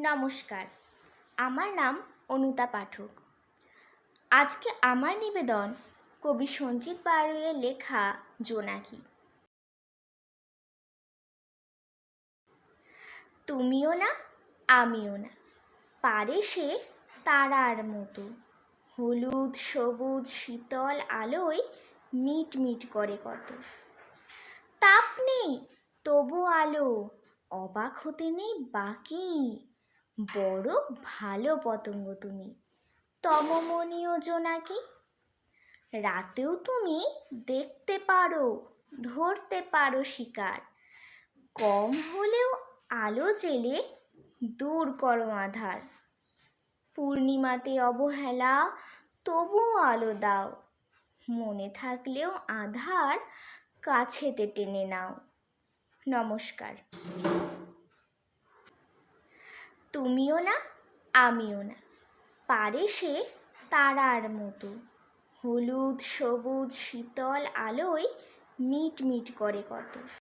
নমস্কার, আমার নাম অনুতা পাঠক। আজকে আমার নিবেদন কবি সঞ্চিত বারুইয়ের লেখা জোনাকি। তুমিও না আমিও না, পারে সে তারার মতো, হলুদ সবুজ শীতল আলোয় মিট মিট করে কত। তাপ নেই তবু আলো, অবাক হতে নেই বাকি, বড় ভালো পতঙ্গ তুমি, তমমনীয় জোনাকি। রাতেও তুমি দেখতে পারো, ধরতে পারো শিকার, কম হলেও আলো জেলে দূর করো আঁধার। পূর্ণিমাতে অবহেলা তবুও আলো দাও, মনে থাকলেও আঁধার কাছেতে টেনে নাও। নমস্কার। তুমিও না আমিও না, পারে সে তারার মতো, হলুদ সবুজ শীতল আলোয় মিট মিট করে কত।